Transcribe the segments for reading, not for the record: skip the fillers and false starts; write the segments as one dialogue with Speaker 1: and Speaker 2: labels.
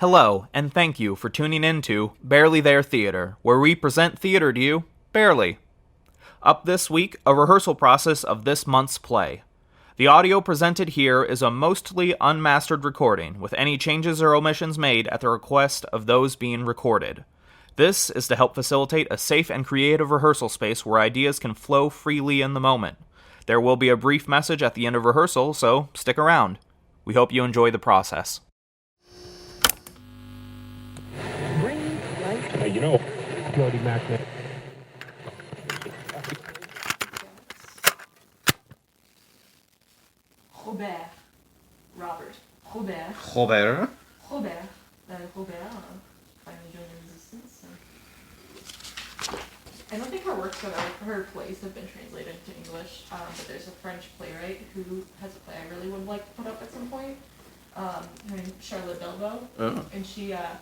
Speaker 1: Hello, and thank you for tuning in to Barely There Theater, where we present theater to you, barely. Up this week, a rehearsal process of this month's play. The audio presented here is a mostly unmastered recording, with any changes or omissions made at the request of those being recorded. This is to help facilitate a safe and creative rehearsal space where ideas can flow freely in the moment. There will be a brief message at the end of rehearsal, so stick around. We hope you enjoy the process.
Speaker 2: Floating magnet.
Speaker 3: Robert. Robert.
Speaker 1: Robert.
Speaker 3: Finally joined the resistance. I don't think her plays have been translated to English, but there's a French playwright who has a play I really would like to put up at some point. Her name's Charlotte Delvaux. Oh. And she, let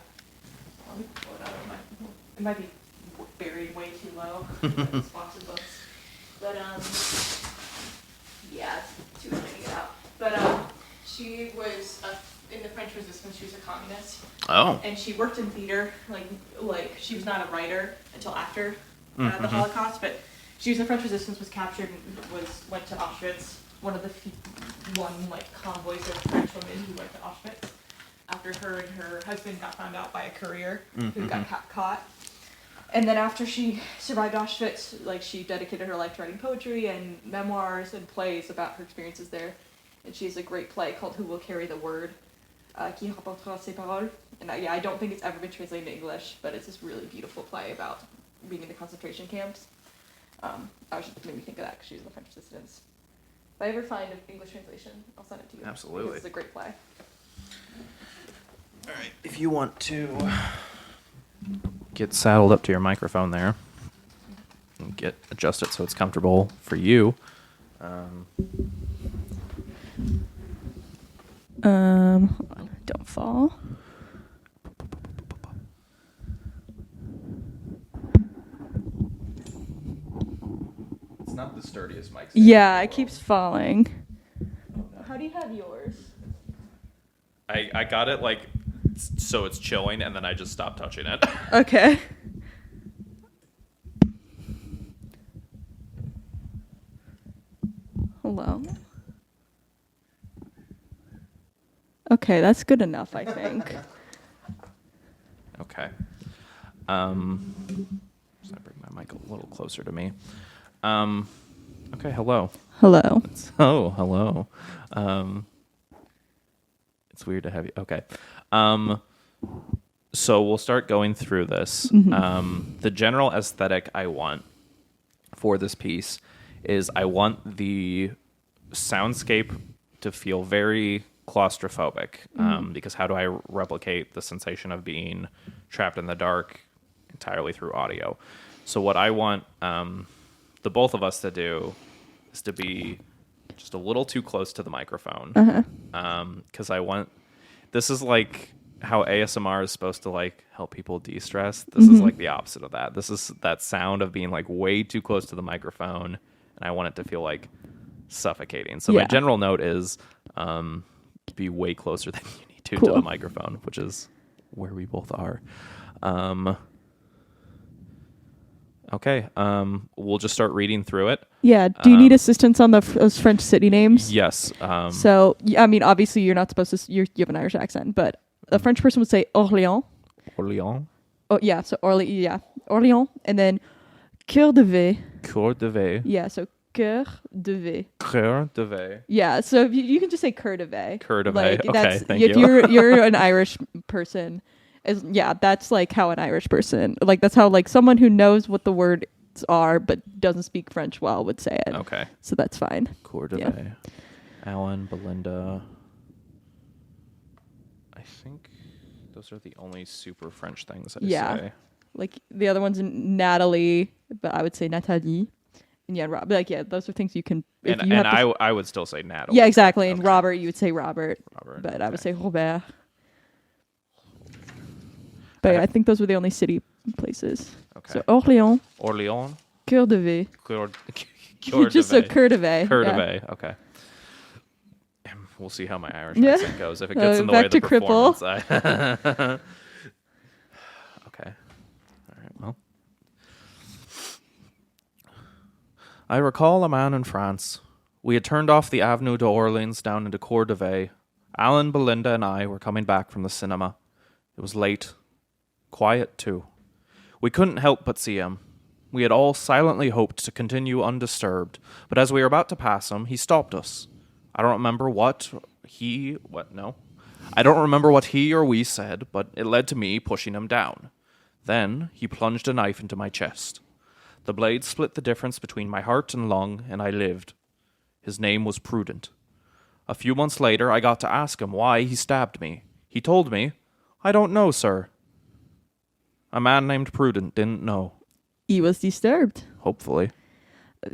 Speaker 3: me pull it out of it might be buried way too low. This box of books. But, yeah, it's too hard to get out. But, she was in the French Resistance. She was a communist.
Speaker 1: Oh.
Speaker 3: And she worked in theater. Like she was not a writer until after the Holocaust. But she was in the French Resistance. Was captured and went to Auschwitz. One of the convoys of French women who went to Auschwitz. After her and her husband got found out by a courier who got caught. And then after she survived Auschwitz, she dedicated her life to writing poetry and memoirs and plays about her experiences there. And she has a great play called Who Will Carry the Word, Qui rapportera ses paroles. And I don't think it's ever been translated into English, but it's this really beautiful play about being in the concentration camps. I was just made me think of that because she was in the French Resistance. If I ever find an English translation, I'll send it to you.
Speaker 1: Absolutely.
Speaker 3: It's a great play.
Speaker 1: All right, if you want to get saddled up to your microphone there and adjust it so it's comfortable for you.
Speaker 4: Hold on, don't fall.
Speaker 1: It's not the sturdiest mic.
Speaker 4: Yeah, it keeps falling.
Speaker 3: How do you have yours?
Speaker 1: I got it so it's chilling, and then I just stopped touching it.
Speaker 4: Okay. Hello. Okay, that's good enough, I think.
Speaker 1: Okay. So I bring my mic a little closer to me. Okay, hello.
Speaker 4: Hello.
Speaker 1: Hello. It's weird to have you. Okay. So we'll start going through this. The general aesthetic I want for this piece is I want the soundscape to feel very claustrophobic, because how do I replicate the sensation of being trapped in the dark entirely through audio? So what I want the both of us to do is to be just a little too close to the microphone, because I want, this is like how ASMR is supposed to help people de-stress. This is the opposite of that. This is that sound of being way too close to the microphone, and I want it to feel suffocating. So my general note is be way closer than you need to the microphone, which is where we both are. Okay, we'll just start reading through it.
Speaker 4: Yeah, do you need assistance on those French city names?
Speaker 1: Yes.
Speaker 4: So, I mean, obviously you're not supposed to, you have an Irish accent, but a French person would say Orléans.
Speaker 1: Orléans?
Speaker 4: Oh, yeah, so Orléans, and then Cœur de V.
Speaker 1: Cœur de V.
Speaker 4: Yeah, so Cœur de V.
Speaker 1: Cœur de V.
Speaker 4: Yeah, so you can just say Cœur de V.
Speaker 1: Cœur de V. Okay, thank
Speaker 4: if
Speaker 1: you.
Speaker 4: If you're an Irish person, that's how an Irish person, that's how someone who knows what the words are but doesn't speak French well would say it.
Speaker 1: Okay.
Speaker 4: So that's fine.
Speaker 1: Cœur de V. Alan, Belinda. I think those are the only super French things I say.
Speaker 4: The other one's Natalie, but I would say Nathalie. And Rob, those are things you can.
Speaker 1: I would still say Natalie.
Speaker 4: Yeah, exactly. And Robert, you would say Robert. But
Speaker 1: okay.
Speaker 4: I would say Robert. But I think those were the only city places.
Speaker 1: Okay.
Speaker 4: So Orléans. Cœur de V.
Speaker 1: Cœur de V.
Speaker 4: Just so Cœur de V.
Speaker 1: Cœur de V. Okay. We'll see how my Irish accent goes. If it gets in the way of
Speaker 4: back
Speaker 1: the
Speaker 4: to cripple.
Speaker 1: performance, okay. All right. Well, I recall a man in France. We had turned off the Avenue d'Orleans down into Cour de Vai. Alan, Belinda, and I were coming back from the cinema. It was late. Quiet, too. We couldn't help but see him. We had all silently hoped to continue undisturbed, but as we were about to pass him, he stopped us. I don't remember I don't remember what he or we said, but it led to me pushing him down. Then he plunged a knife into my chest. The blade split the difference between my heart and lung, and I lived. His name was Prudent. A few months later, I got to ask him why he stabbed me. He told me, "I don't know, sir." A man named Prudent didn't know.
Speaker 4: He was disturbed.
Speaker 1: Hopefully.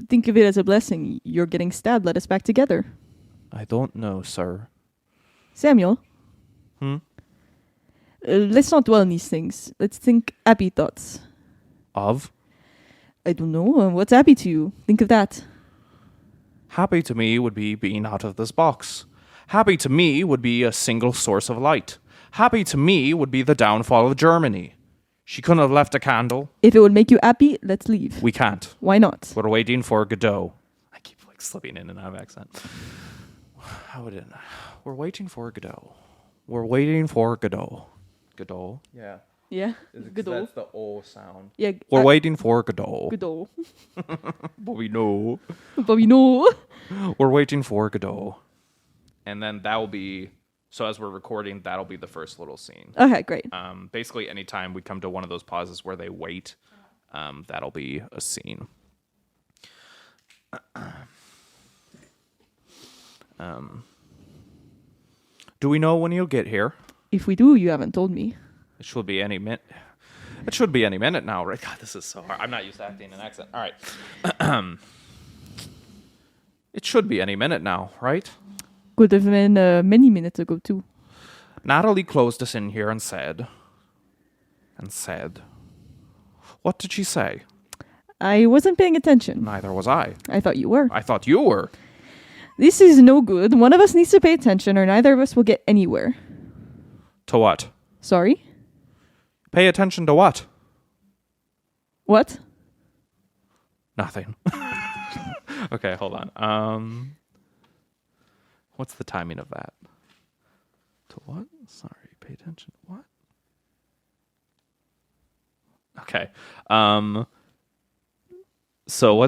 Speaker 4: Think of it as a blessing. You're getting stabbed. Let us back together.
Speaker 1: I don't know, sir.
Speaker 4: Samuel?
Speaker 1: Hmm?
Speaker 4: Let's not dwell on these things. Let's think happy thoughts.
Speaker 1: Of?
Speaker 4: I don't know. What's happy to you? Think of that.
Speaker 1: Happy to me would be being out of this box. Happy to me would be a single source of light. Happy to me would be the downfall of Germany. She couldn't have left a candle.
Speaker 4: If it would make you happy, let's leave.
Speaker 1: We can't.
Speaker 4: Why not?
Speaker 1: We're waiting for Godot. I keep slipping in and out of accent. We're waiting for Godot. We're waiting for Godot. Godot? Yeah.
Speaker 4: Yeah. Godot.
Speaker 1: That's the O sound.
Speaker 4: Yeah.
Speaker 1: We're waiting for Godot.
Speaker 4: Godot.
Speaker 1: But we know.
Speaker 4: But we know.
Speaker 1: We're waiting for Godot. And then that will be... So as we're recording, that'll be the first little scene.
Speaker 4: Okay, great.
Speaker 1: Basically, anytime we come to one of those pauses where they wait, that'll be a scene. Do we know when you'll get here?
Speaker 4: If we do, you haven't told me.
Speaker 1: It should be any minute. It should be any minute now, right? God, this is so hard. I'm not used to acting an accent. All right. It should be any minute now, right?
Speaker 4: Could have been many minutes ago, too.
Speaker 1: Natalie closed us in here and said... What did she say?
Speaker 4: I wasn't paying attention.
Speaker 1: Neither was I.
Speaker 4: I thought you were.
Speaker 1: I thought you were.
Speaker 4: This is no good. One of us needs to pay attention or neither of us will get anywhere.
Speaker 1: To what?
Speaker 4: Sorry?
Speaker 1: Pay attention to what?
Speaker 4: What?
Speaker 1: Nothing. Okay, hold on. What's the timing of that? To what? Sorry, pay attention. What? Okay. So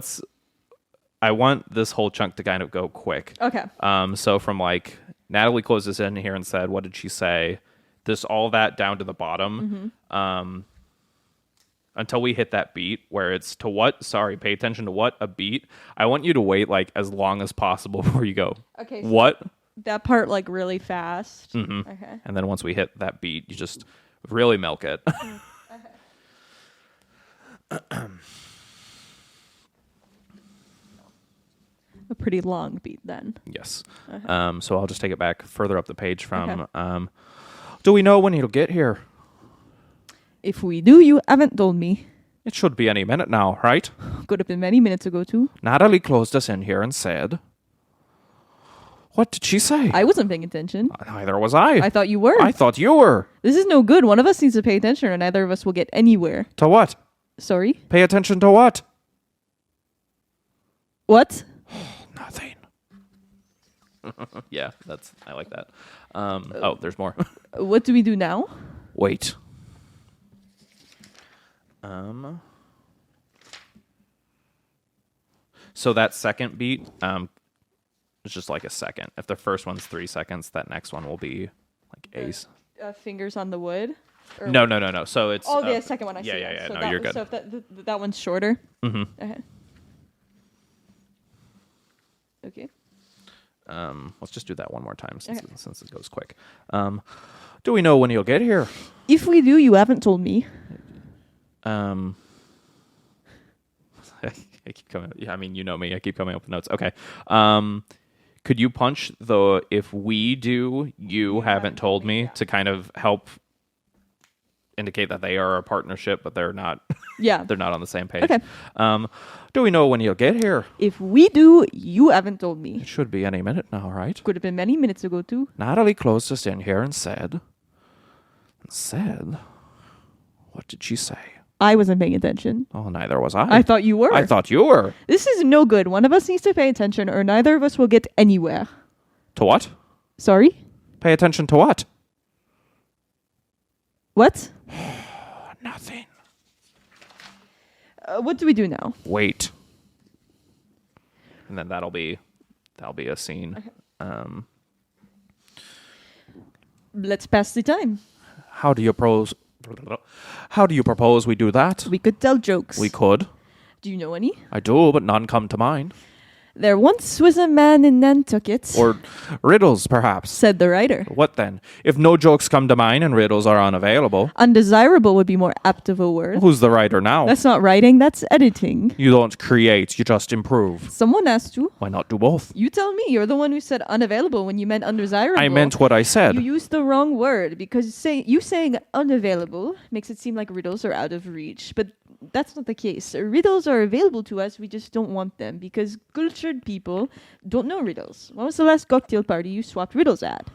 Speaker 1: I want this whole chunk to kind of go quick.
Speaker 4: Okay.
Speaker 1: So from Natalie closes in here and said, what did she say? All that down to the bottom. Mm-hmm. Until we hit that beat where it's to what? Sorry, pay attention to what? A beat. I want you to wait as long as possible before you go.
Speaker 4: Okay. So
Speaker 1: what?
Speaker 4: That part really fast.
Speaker 1: Mm-hmm.
Speaker 4: Okay.
Speaker 1: And then once we hit that beat, you just really milk it.
Speaker 4: Okay. A pretty long beat then.
Speaker 1: Yes.
Speaker 4: Okay.
Speaker 1: So I'll just take it back further up the page from, do we know when he'll get here?
Speaker 4: If we do, you haven't told me.
Speaker 1: It should be any minute now, right?
Speaker 4: Could have been many minutes ago, too.
Speaker 1: Natalie closed us in here and said... What did she say?
Speaker 4: I wasn't paying attention.
Speaker 1: Neither was I.
Speaker 4: I thought you were.
Speaker 1: I thought you were.
Speaker 4: This is no good. One of us needs to pay attention or neither of us will get anywhere.
Speaker 1: To what?
Speaker 4: Sorry?
Speaker 1: Pay attention to what?
Speaker 4: What?
Speaker 1: Nothing. Yeah, I like that. There's more.
Speaker 4: What do we do now?
Speaker 1: Wait. So that second beat, it's just a second. If the first one's 3 seconds, that next one will be A's.
Speaker 4: Fingers on the wood? Or
Speaker 1: No. So it's...
Speaker 4: the second one I see.
Speaker 1: Yeah.
Speaker 4: So
Speaker 1: No, you're good.
Speaker 4: So if that one's shorter?
Speaker 1: Mm-hmm.
Speaker 4: Okay.
Speaker 1: Let's just do that one more time since it goes quick. Do we know when he'll get here?
Speaker 4: If we do, you haven't told me.
Speaker 1: I keep coming. Yeah, I mean, you know me. I keep coming up with notes. Okay. Could you punch the "if we do, you haven't told me" to kind of help indicate that they are a partnership, but they're not.
Speaker 4: Yeah.
Speaker 1: They're not on the same page.
Speaker 4: Okay.
Speaker 1: Do we know when you'll get here?
Speaker 4: If we do, you haven't told me.
Speaker 1: It should be any minute now, right?
Speaker 4: Could have been many minutes ago too.
Speaker 1: Natalie closed us in here and said, what did she say?
Speaker 4: I wasn't paying attention.
Speaker 1: Oh, neither was I.
Speaker 4: I thought you were.
Speaker 1: I thought you were.
Speaker 4: This is no good. One of us needs to pay attention or neither of us will get anywhere.
Speaker 1: To what?
Speaker 4: Sorry?
Speaker 1: Pay attention to what?
Speaker 4: What?
Speaker 1: Nothing.
Speaker 4: What do we do now?
Speaker 1: Wait. And then that'll be a scene.
Speaker 4: Okay. Let's pass the time.
Speaker 1: How do you propose we do that?
Speaker 4: We could tell jokes.
Speaker 1: We could.
Speaker 4: Do you know any?
Speaker 1: I do, but none come to mind.
Speaker 4: There once was a man in Nantucket.
Speaker 1: Or riddles, perhaps.
Speaker 4: Said the writer.
Speaker 1: What then? If no jokes come to mind and riddles are unavailable.
Speaker 4: Undesirable would be more apt of a word.
Speaker 1: Who's the writer now?
Speaker 4: That's not writing, that's editing.
Speaker 1: You don't create, you just improve.
Speaker 4: Someone asked you.
Speaker 1: Why not do both?
Speaker 4: You tell me. You're the one who said unavailable when you meant undesirable.
Speaker 1: I meant what I said.
Speaker 4: You used the wrong word because saying unavailable makes it seem like riddles are out of reach. But that's not the case. Riddles are available to us. We just don't want them because cultured people don't know riddles. When was the last cocktail party you swapped riddles at?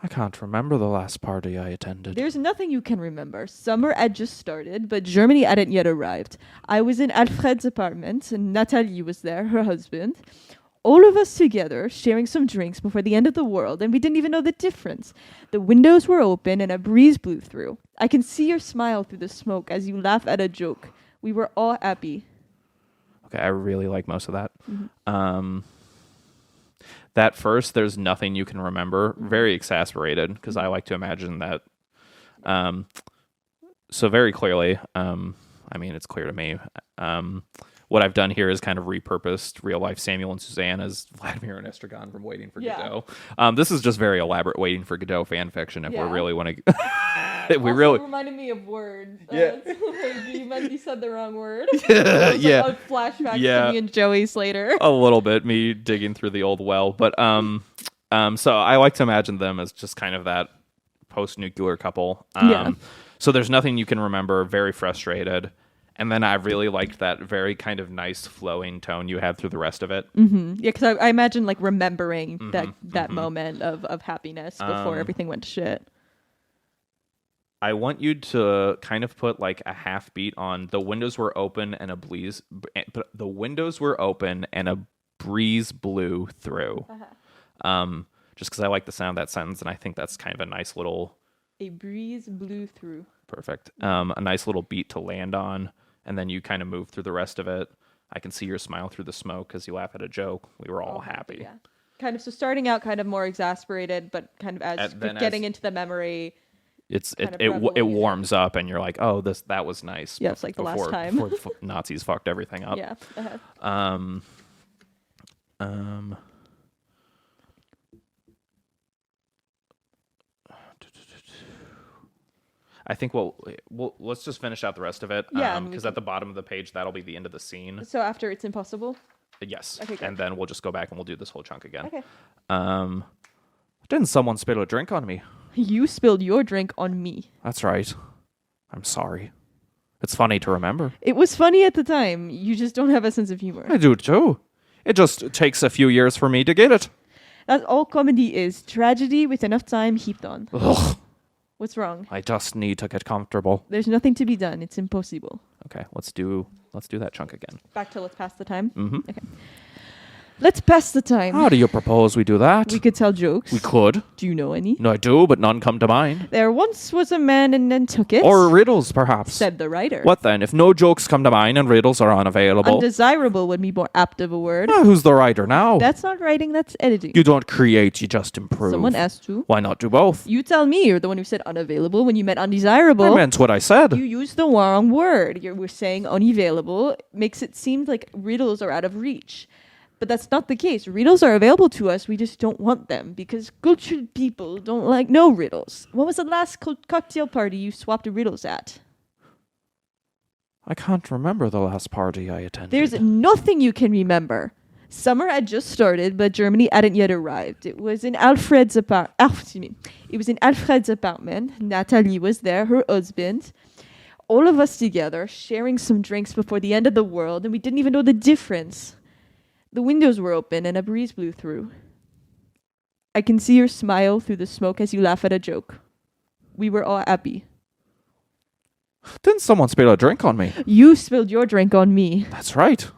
Speaker 1: I can't remember the last party I attended.
Speaker 4: There's nothing you can remember. Summer had just started, but Germany hadn't yet arrived. I was in Alfred's apartment, and Natalie was there, her husband. All of us together, sharing some drinks before the end of the world, and we didn't even know the difference. The windows were open, and a breeze blew through. I can see your smile through the smoke as you laugh at a joke. We were all happy.
Speaker 1: Okay, I really like most of that. Mm-hmm. That first, there's nothing you can remember. Very exasperated, because I like to imagine that. So very clearly, I mean, it's clear to me. What I've done here is kind of repurposed real life Samuel and Suzanne as Vladimir and Estragon from Waiting for Godot. This is just very elaborate Waiting for Godot fan fiction. If we really want to, we really
Speaker 4: reminded me of words.
Speaker 1: Yeah.
Speaker 4: You said the wrong word.
Speaker 1: Yeah.
Speaker 4: Like a flashback to me and Joey Slater.
Speaker 1: A little bit, me digging through the old well, but so I like to imagine them as just kind of that post-nuclear couple. So there's nothing you can remember. Very frustrated. And then I really liked that very kind of nice flowing tone you had through the rest of it.
Speaker 4: Mm-hmm. Yeah, because I imagine like remembering that moment of happiness before everything went to shit.
Speaker 1: I want you to kind of put like a half beat on the windows were open and a breeze. The windows were open and a breeze blew through. Just because I like the sound of that sentence, and I think that's kind of a nice little.
Speaker 4: A breeze blew through.
Speaker 1: Perfect. A nice little beat to land on. And then you kind of move through the rest of it. I can see your smile through the smoke because you laugh at a joke. We were all happy.
Speaker 4: Yeah. Kind of, so starting out kind of more exasperated, but kind of as getting into the memory.
Speaker 1: It warms up and you're like, oh, that was nice.
Speaker 4: Yeah, it's like the last time.
Speaker 1: Before the Nazis fucked everything up.
Speaker 4: Yeah.
Speaker 1: I think we'll let's just finish out the rest of it.
Speaker 4: Yeah,
Speaker 1: because at the bottom of the page, that'll be the end of the scene.
Speaker 4: So after It's Impossible?
Speaker 1: Yes.
Speaker 4: Okay, great.
Speaker 1: And then we'll just go back and we'll do this whole chunk again.
Speaker 4: Okay.
Speaker 1: Didn't someone spill a drink on me?
Speaker 4: You spilled your drink on me.
Speaker 1: That's right. I'm sorry. It's funny to remember.
Speaker 4: It was funny at the time. You just don't have a sense of humor.
Speaker 1: I do too. It just takes a few years for me to get it.
Speaker 4: That's all comedy is. Tragedy with enough time heaped on.
Speaker 1: Ugh.
Speaker 4: What's wrong?
Speaker 1: I just need to get comfortable.
Speaker 4: There's nothing to be done. It's impossible.
Speaker 1: Okay, let's do that chunk again.
Speaker 4: Back to let's pass the time?
Speaker 1: Mm-hmm.
Speaker 4: Okay. Let's pass the time.
Speaker 1: How do you propose we do that?
Speaker 4: We could tell jokes.
Speaker 1: We could.
Speaker 4: Do you know any?
Speaker 1: No, I do, but none come to mind.
Speaker 4: There once was a man in Nantucket.
Speaker 1: Or riddles, perhaps.
Speaker 4: Said the writer.
Speaker 1: What then? If no jokes come to mind and riddles are unavailable.
Speaker 4: Undesirable would be more apt of a word.
Speaker 1: Who's the writer now?
Speaker 4: That's not writing, that's editing.
Speaker 1: You don't create, you just improve.
Speaker 4: Someone asked you.
Speaker 1: Why not do both?
Speaker 4: You tell me. You're the one who said unavailable when you meant undesirable.
Speaker 1: I meant what I said.
Speaker 4: You used the wrong word. You were saying unavailable. Makes it seem like riddles are out of reach. But that's not the case. Riddles are available to us. We just don't want them because cultured people don't like no riddles. When was the last cocktail party you swapped riddles at?
Speaker 1: I can't remember the last party I attended.
Speaker 4: There's nothing you can remember. Summer had just started, but Germany hadn't yet arrived. It was in Alfred's apartment. It was in Alfred's apartment. Natalie was there, her husband. All of us together, sharing some drinks before the end of the world, and we didn't even know the difference. The windows were open, and a breeze blew through. I can see your smile through the smoke as you laugh at a joke. We were all happy.
Speaker 1: Didn't someone spill a drink on me?
Speaker 4: You spilled your drink on me.
Speaker 1: That's right.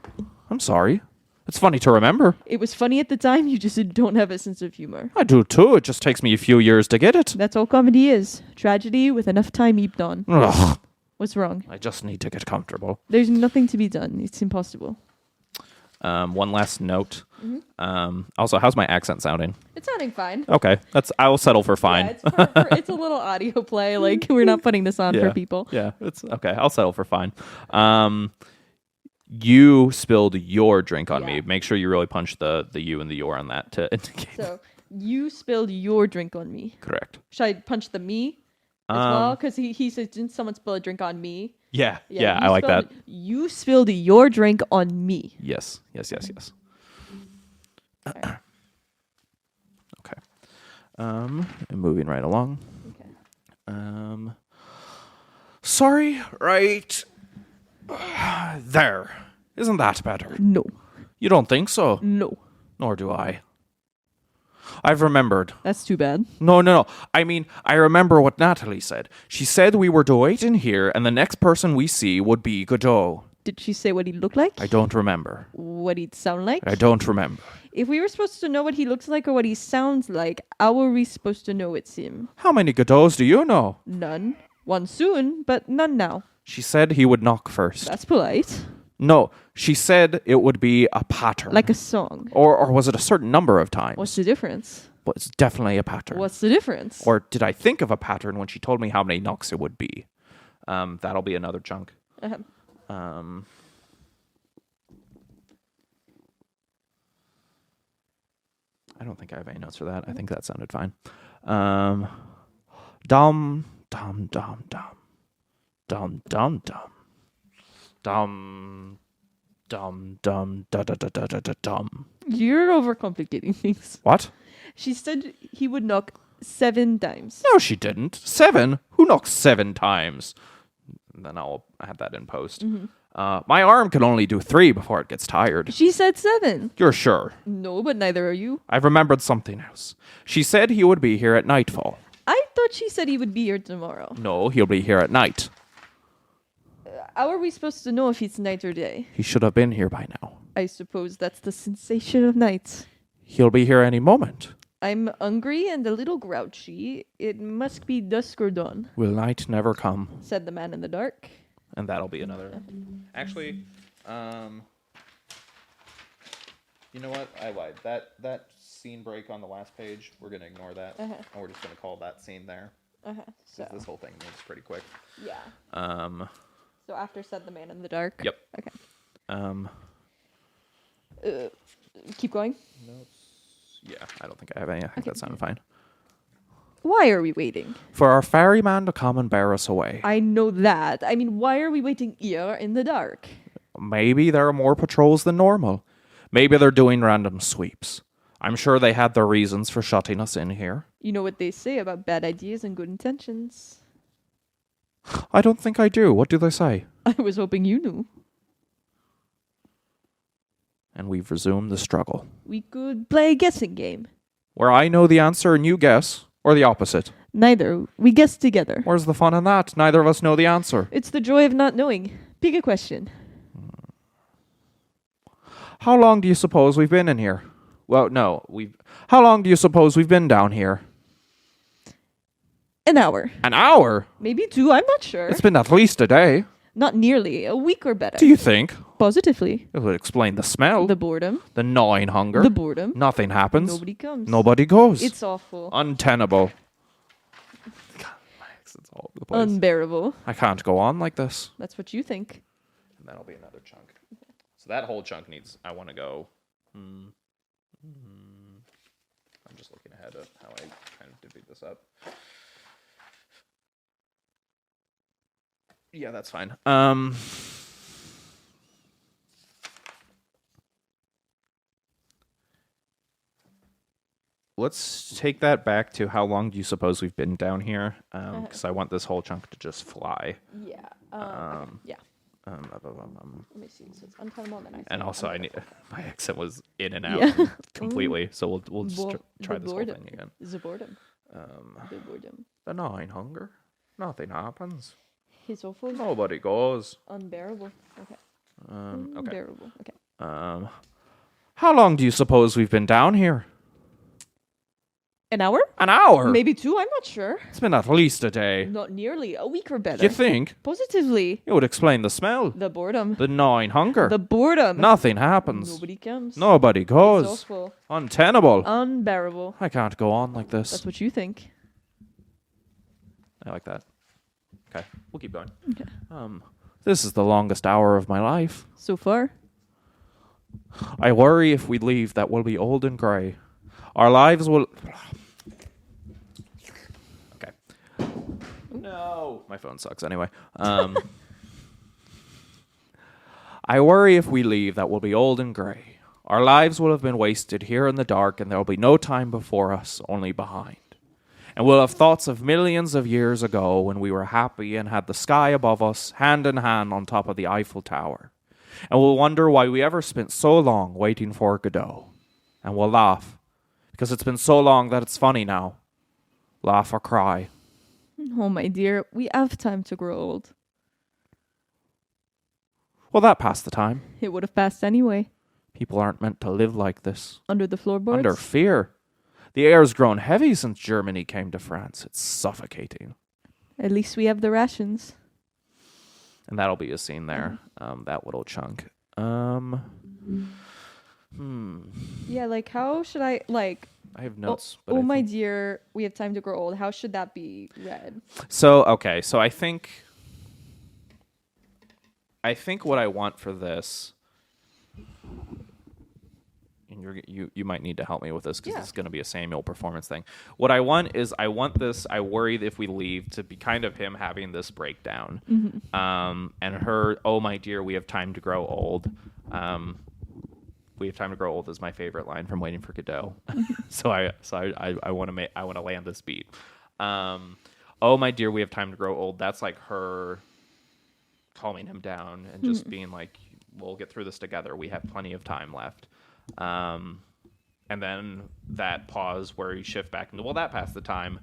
Speaker 1: I'm sorry. It's funny to remember.
Speaker 4: It was funny at the time, you just don't have a sense of humor.
Speaker 1: I do too. It just takes me a few years to get it.
Speaker 4: That's all comedy is. Tragedy with enough time heaped on.
Speaker 1: Ugh.
Speaker 4: What's wrong?
Speaker 1: I just need to get comfortable.
Speaker 4: There's nothing to be done. It's impossible.
Speaker 1: One last note. Also, how's my accent sounding?
Speaker 4: It's sounding fine.
Speaker 1: Okay, I'll settle for fine.
Speaker 4: Yeah, it's a little audio play. Like, we're not putting this on for people.
Speaker 1: Yeah, it's okay. I'll settle for fine. You spilled your drink on me. Make sure you really punch the you and the your on that to indicate.
Speaker 4: So, you spilled your drink on me.
Speaker 1: Correct.
Speaker 4: Should I punch the me as well? Because he says, didn't someone spill a drink on me?
Speaker 1: Yeah, I like that.
Speaker 4: You spilled your drink on me.
Speaker 1: Yes.
Speaker 4: Okay.
Speaker 1: Okay. And moving right along.
Speaker 4: Okay.
Speaker 1: Sorry, right there. Isn't that better?
Speaker 4: No.
Speaker 1: You don't think so?
Speaker 4: No.
Speaker 1: Nor do I. I've remembered.
Speaker 4: That's too bad.
Speaker 1: No. I mean, I remember what Natalie said. She said we were to wait in here, and the next person we see would be Godot.
Speaker 4: Did she say what he looked like?
Speaker 1: I don't remember.
Speaker 4: What he'd sound like?
Speaker 1: I don't remember.
Speaker 4: If we were supposed to know what he looks like or what he sounds like, how were we supposed to know it's him?
Speaker 1: How many Godots do you know?
Speaker 4: None. One soon, but none now.
Speaker 1: She said he would knock first.
Speaker 4: That's polite.
Speaker 1: No, she said it would be a pattern.
Speaker 4: Like a song.
Speaker 1: Or was it a certain number of times?
Speaker 4: What's the difference?
Speaker 1: But it's definitely a pattern.
Speaker 4: What's the difference?
Speaker 1: Or did I think of a pattern when she told me how many knocks it would be? That'll be another chunk. I don't think I have any notes for that. I think that sounded fine. Dum, dum, dum, dum. Dum, dum, dum. Dum, dum, dum, da, da, da, da, da, da, dum.
Speaker 4: You're overcomplicating things.
Speaker 1: What?
Speaker 4: She said he would knock 7 times.
Speaker 1: No, she didn't. 7? Who knocks 7 times? And then I'll add that in post. My arm can only do 3 before it gets tired.
Speaker 4: She said 7.
Speaker 1: You're sure?
Speaker 4: No, but neither are you.
Speaker 1: I've remembered something else. She said he would be here at nightfall.
Speaker 4: I thought she said he would be here tomorrow.
Speaker 1: No, he'll be here at night.
Speaker 4: How are we supposed to know if it's night or day?
Speaker 1: He should have been here by now.
Speaker 4: I suppose that's the sensation of night.
Speaker 1: He'll be here any moment.
Speaker 4: I'm hungry and a little grouchy. It must be dusk or dawn,
Speaker 1: Will night never come?
Speaker 4: said the man in the dark.
Speaker 1: And that'll be another. Actually, you know what? I lied. That scene break on the last page, we're gonna ignore that, and we're just gonna call that scene there.
Speaker 4: So,
Speaker 1: This whole thing moves pretty quick.
Speaker 4: yeah. So after said the man in the dark.
Speaker 1: Yep.
Speaker 4: Okay. Keep going.
Speaker 1: Yeah, I don't think I have any. I think that sounded fine.
Speaker 4: Why are we waiting?
Speaker 1: For our ferryman to come and bear us away.
Speaker 4: I know that. I mean, why are we waiting here in the dark?
Speaker 1: Maybe there are more patrols than normal. Maybe they're doing random sweeps. I'm sure they had their reasons for shutting us in here.
Speaker 4: You know what they say about bad ideas and good intentions.
Speaker 1: I don't think I do. What do they say?
Speaker 4: I was hoping you knew.
Speaker 1: And we've resumed the struggle.
Speaker 4: We could play a guessing game.
Speaker 1: Where I know the answer and you guess, or the opposite.
Speaker 4: Neither. We guess together.
Speaker 1: Where's the fun in that? Neither of us know the answer.
Speaker 4: It's the joy of not knowing. Pick a question.
Speaker 1: How long do you suppose we've been in here? Well, no. How long do you suppose we've been down here?
Speaker 4: An hour.
Speaker 1: An hour?
Speaker 4: Maybe 2, I'm not sure.
Speaker 1: It's been at least a day.
Speaker 4: Not nearly. A week or better.
Speaker 1: Do you think?
Speaker 4: Positively.
Speaker 1: It would explain the smell.
Speaker 4: The boredom.
Speaker 1: The gnawing hunger.
Speaker 4: The boredom.
Speaker 1: Nothing happens.
Speaker 4: Nobody comes.
Speaker 1: Nobody goes.
Speaker 4: It's awful.
Speaker 1: Untenable. God, my accent's all over the place.
Speaker 4: Unbearable.
Speaker 1: I can't go on like this.
Speaker 4: That's what you think.
Speaker 1: And that'll be another chunk. So that whole chunk needs, I want to go. I'm just looking ahead at how I kind of divvied this up. Yeah, that's fine. let's take that back to how long do you suppose we've been down here? Because I want this whole chunk to just fly.
Speaker 4: Yeah. Yeah. Let me see. So it's untenable, and then
Speaker 1: And also, my accent was in and out
Speaker 4: Yeah.
Speaker 1: completely. So we'll just try
Speaker 4: the
Speaker 1: this whole
Speaker 4: boredom.
Speaker 1: thing again.
Speaker 4: The boredom. The boredom.
Speaker 1: The gnawing hunger. Nothing happens.
Speaker 4: His awful.
Speaker 1: Nobody goes.
Speaker 4: Unbearable. Okay.
Speaker 1: Okay.
Speaker 4: Unbearable. Okay.
Speaker 1: How long do you suppose we've been down here?
Speaker 4: An hour?
Speaker 1: An hour?
Speaker 4: Maybe two. I'm not sure.
Speaker 1: It's been at least a day.
Speaker 4: Not nearly. A week or better.
Speaker 1: You think?
Speaker 4: Positively.
Speaker 1: It would explain the smell.
Speaker 4: The boredom.
Speaker 1: The gnawing hunger.
Speaker 4: The boredom.
Speaker 1: Nothing happens.
Speaker 4: Nobody comes.
Speaker 1: Nobody
Speaker 4: It's
Speaker 1: goes.
Speaker 4: awful.
Speaker 1: Untenable.
Speaker 4: Unbearable.
Speaker 1: I can't go on like this.
Speaker 4: That's what you think.
Speaker 1: I like that. Okay, we'll keep going.
Speaker 4: Okay.
Speaker 1: This is the longest hour of my life.
Speaker 4: So far.
Speaker 1: I worry if we leave that we'll be old and grey. Our lives will... Okay. No. My phone sucks anyway. I worry if we leave that we'll be old and grey. Our lives will have been wasted here in the dark, and there will be no time before us, only behind. And we'll have thoughts of millions of years ago when we were happy and had the sky above us, hand in hand on top of the Eiffel Tower. And we'll wonder why we ever spent so long waiting for Godot. And we'll laugh, because it's been so long that it's funny now. Laugh or cry.
Speaker 4: Oh, my dear. We have time to grow old.
Speaker 1: Well, that passed the time.
Speaker 4: It would have passed anyway.
Speaker 1: People aren't meant to live like this.
Speaker 4: Under the floorboards?
Speaker 1: Under fear. The air's grown heavy since Germany came to France. It's suffocating.
Speaker 4: At least we have the rations.
Speaker 1: And that'll be a scene there. That little chunk.
Speaker 4: Yeah, like, how should I, like...
Speaker 1: I have notes.
Speaker 4: Oh, my dear, we have time to grow old. How should that be read?
Speaker 1: So, okay. So I think what I want for this... And you might need to help me with this because it's going to be a Samuel performance thing. What I want is I worry that if we leave to be kind of him having this breakdown. And her, oh my dear, we have time to grow old. We have time to grow old is my favorite line from Waiting for Godot. so I want to land this beat. Oh my dear, we have time to grow old. That's like her calming him down and just being like, we'll get through this together. We have plenty of time left. And then that pause where you shift back into, well, that passed the time,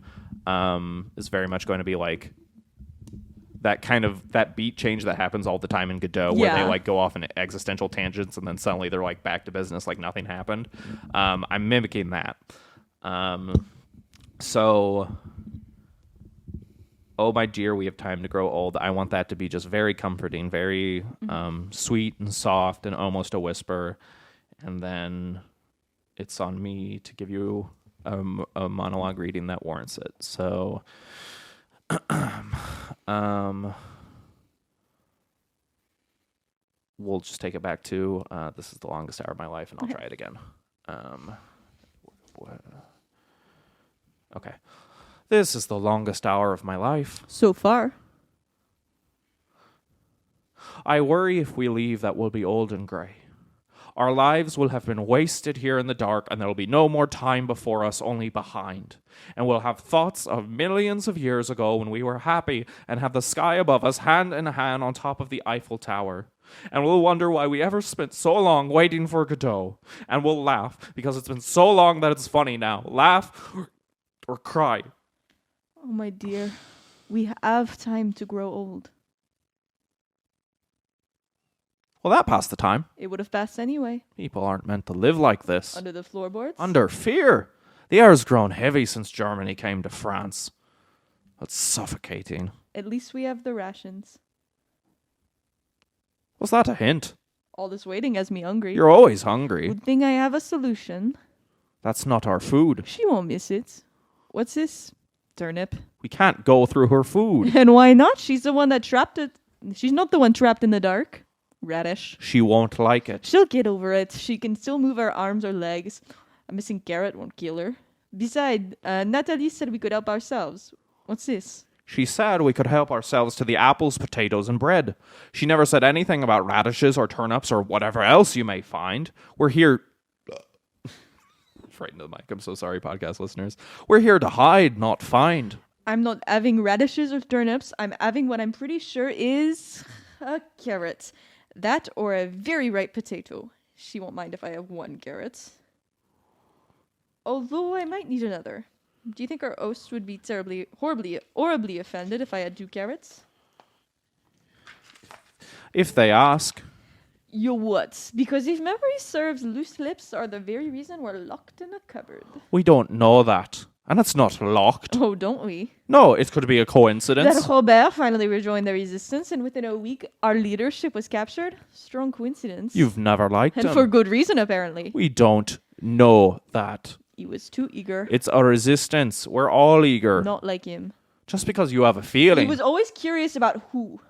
Speaker 1: is very much going to be like that beat change that happens all the time in Godot where they like go off in existential tangents and then suddenly they're like back to business like nothing happened. I'm mimicking that. So, oh my dear, we have time to grow old. I want that to be just very comforting, very sweet and soft and almost a whisper. And then it's on me to give you a monologue reading that warrants it. So, we'll just take it back to this is the longest hour of my life, and I'll try it again. Okay. This is the longest hour of my life.
Speaker 4: So far.
Speaker 1: I worry if we leave that we'll be old and grey. Our lives will have been wasted here in the dark, and there will be no more time before us, only behind. And we'll have thoughts of millions of years ago when we were happy and had the sky above us, hand in hand on top of the Eiffel Tower. And we'll wonder why we ever spent so long waiting for Godot. And we'll laugh, because it's been so long that it's funny now. Laugh or cry.
Speaker 4: Oh, my dear. We have time to grow old.
Speaker 1: Well, that passed the time.
Speaker 4: It would have passed anyway.
Speaker 1: People aren't meant to live like this.
Speaker 4: Under the floorboards?
Speaker 1: Under fear. The air's grown heavy since Germany came to France. That's suffocating.
Speaker 4: At least we have the rations.
Speaker 1: Was that a hint?
Speaker 4: All this waiting has me hungry.
Speaker 1: You're always hungry.
Speaker 4: Good thing I have a solution.
Speaker 1: That's not our food.
Speaker 4: She won't miss it. What's this? Turnip.
Speaker 1: We can't go through her food.
Speaker 4: And why not? She's the one that trapped it. She's not the one trapped in the dark. Radish.
Speaker 1: She won't like it.
Speaker 4: She'll get over it. She can still move her arms or legs. A missing carrot won't kill her. Besides, Natalie said we could help ourselves. What's this?
Speaker 1: She said we could help ourselves to the apples, potatoes, and bread. She never said anything about radishes or turnips or whatever else you may find. We're here... right into the mic. I'm so sorry, podcast listeners. We're here to hide, not find.
Speaker 4: I'm not having radishes or turnips. I'm having what I'm pretty sure is a carrot. That or a very ripe potato. She won't mind if I have one carrot. Although I might need another. Do you think our host would be horribly offended if I had 2 carrots?
Speaker 1: If they ask.
Speaker 4: You what? Because if memory serves, loose lips are the very reason we're locked in a cupboard.
Speaker 1: We don't know that. And it's not locked.
Speaker 4: Oh, don't we?
Speaker 1: No, it could be a coincidence.
Speaker 4: That Robert finally rejoined the resistance, and within a week, our leadership was captured. Strong coincidence.
Speaker 1: You've never liked
Speaker 4: And
Speaker 1: him.
Speaker 4: for good reason, apparently.
Speaker 1: We don't know that.
Speaker 4: He was too eager.
Speaker 1: It's a resistance. We're all eager.
Speaker 4: Not like him.
Speaker 1: Just because you have a feeling.
Speaker 4: He was always curious about who.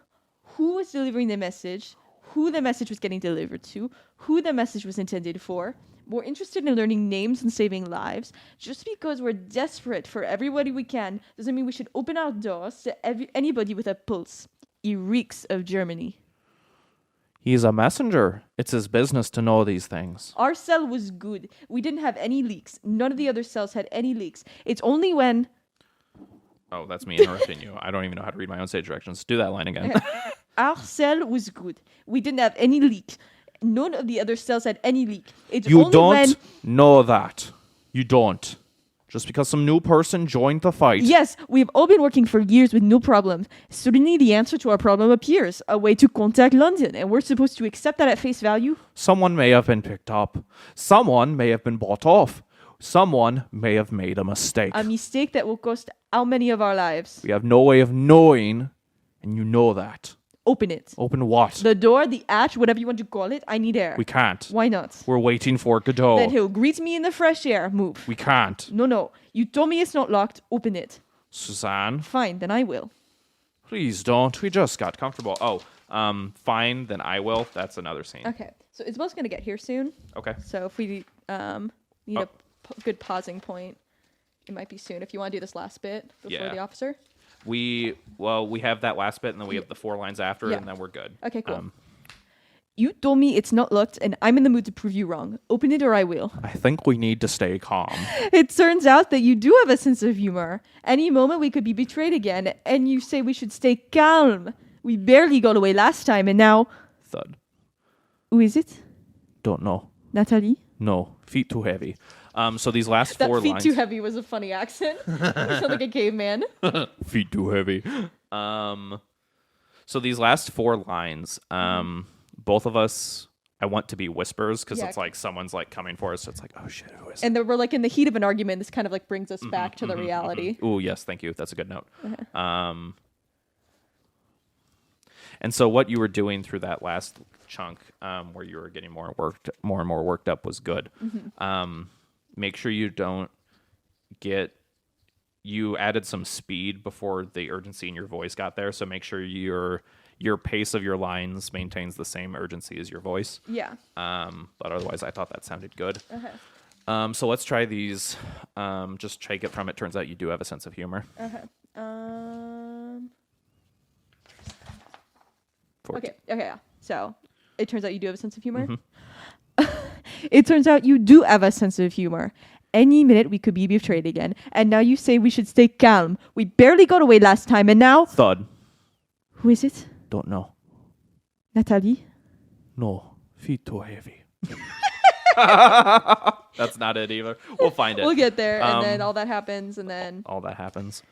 Speaker 4: Who was delivering the message, who the message was getting delivered to, who the message was intended for. More interested in learning names and saving lives. Just because we're desperate for everybody we can doesn't mean we should open our doors to anybody with a pulse. He reeks of Germany.
Speaker 1: He's a messenger. It's his business to know these things.
Speaker 4: Our cell was good. We didn't have any leaks. None of the other cells had any leaks. It's only when...
Speaker 1: Oh, that's me interrupting you. I don't even know how to read my own stage directions. Do that line again.
Speaker 4: Our cell was good. We didn't have any leak. None of the other cells had any leak. It's
Speaker 1: You
Speaker 4: only
Speaker 1: don't
Speaker 4: when...
Speaker 1: know that. You don't. Just because some new person joined the fight.
Speaker 4: Yes, we've all been working for years with no problem. Suddenly the answer to our problem appears, a way to contact London, and we're supposed to accept that at face value?
Speaker 1: Someone may have been picked up. Someone may have been bought off. Someone may have made a mistake.
Speaker 4: A mistake that will cost how many of our lives?
Speaker 1: We have no way of knowing, and you know that.
Speaker 4: Open it.
Speaker 1: Open what?
Speaker 4: The door, the hatch, whatever you want to call it, I need air.
Speaker 1: We can't.
Speaker 4: Why not?
Speaker 1: We're waiting for Godot.
Speaker 4: Then he'll greet me in the fresh air. Move.
Speaker 1: We can't.
Speaker 4: No. You told me it's not locked. Open it.
Speaker 1: Suzanne,
Speaker 4: Fine, then I will.
Speaker 1: please don't. We just got comfortable. Oh, fine, then I will. That's another scene.
Speaker 4: Okay, so Isabel's gonna get here soon.
Speaker 1: Okay.
Speaker 4: So if we need a good pausing point, it might be soon. If you want to do this last bit before
Speaker 1: Yeah.
Speaker 4: the officer.
Speaker 1: We have that last bit, and then we have the 4 lines after,
Speaker 4: Yeah.
Speaker 1: and then we're good.
Speaker 4: Okay, cool. You told me it's not locked, and I'm in the mood to prove you wrong. Open it or I will.
Speaker 1: I think we need to stay calm.
Speaker 4: It turns out that you do have a sense of humor. Any moment we could be betrayed again, and you say we should stay calm. We barely got away last time, and now...
Speaker 1: Thud.
Speaker 4: Who is it?
Speaker 1: Don't know.
Speaker 4: Natalie?
Speaker 1: No. Feet too heavy. So these last
Speaker 4: That
Speaker 1: 4
Speaker 4: feet
Speaker 1: lines.
Speaker 4: too heavy was a funny accent. You sound like a caveman.
Speaker 1: Feet too heavy. So these last 4 lines, both of us, I want to be whispers because
Speaker 4: Yeah.
Speaker 1: it's like someone's like coming for us. So it's like, oh shit, who is it?
Speaker 4: And then we're like in the heat of an argument. This kind of like brings us back to the reality.
Speaker 1: Oh yes, thank you. That's a good note. And so what you were doing through that last chunk, where you were getting more and more worked up, was good. Make sure you don't you added some speed before the urgency in your voice got there. So make sure your pace of your lines maintains the same urgency as your voice.
Speaker 4: Yeah.
Speaker 1: But otherwise, I thought that sounded good. So let's try these. Just take it from it. Turns out you do have a sense of humor. 14.
Speaker 4: Okay, yeah. So, it turns out you do have a sense of humor? It turns out you do have a sense of humor. Any minute we could be betrayed again. And now you say we should stay calm. We barely got away last time, and now...
Speaker 1: Thud.
Speaker 4: Who is it?
Speaker 1: Don't know.
Speaker 4: Natalie?
Speaker 1: No. Feet too heavy. That's not it either. We'll find it.
Speaker 4: We'll get there, and then all that happens, and then...
Speaker 1: All that happens.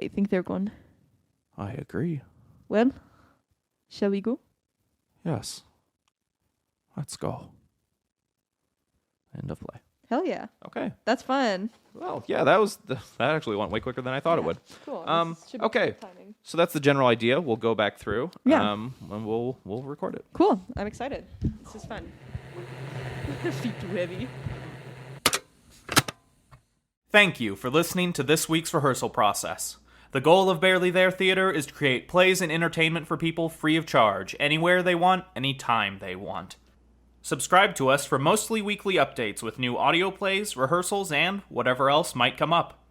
Speaker 4: I think they're gone.
Speaker 1: I agree.
Speaker 4: Well, shall we go?
Speaker 1: Yes. Let's go. End of play.
Speaker 4: Hell yeah.
Speaker 1: Okay.
Speaker 4: That's fun.
Speaker 1: Well, yeah, that actually went way quicker than I thought it would.
Speaker 4: Cool. This should be
Speaker 1: Okay.
Speaker 4: good timing.
Speaker 1: So that's the general idea. We'll go back through.
Speaker 4: Yeah.
Speaker 1: And we'll record it.
Speaker 4: Cool. I'm excited. This is fun. Feet too heavy.
Speaker 1: Thank you for listening to this week's rehearsal process. The goal of Barely There Theater is to create plays and entertainment for people free of charge, anywhere they want, anytime they want. Subscribe to us for mostly weekly updates with new audio plays, rehearsals, and whatever else might come up.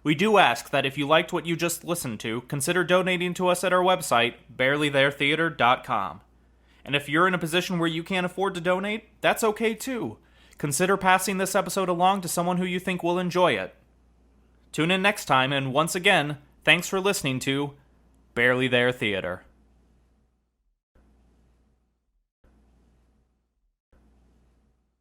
Speaker 1: We do ask that if you liked what you just listened to, consider donating to us at our website, barelytheretheater.com. And if you're in a position where you can't afford to donate, that's okay too. Consider passing this episode along to someone who you think will enjoy it. Tune in next time, and once again, thanks for listening to Barely There Theater.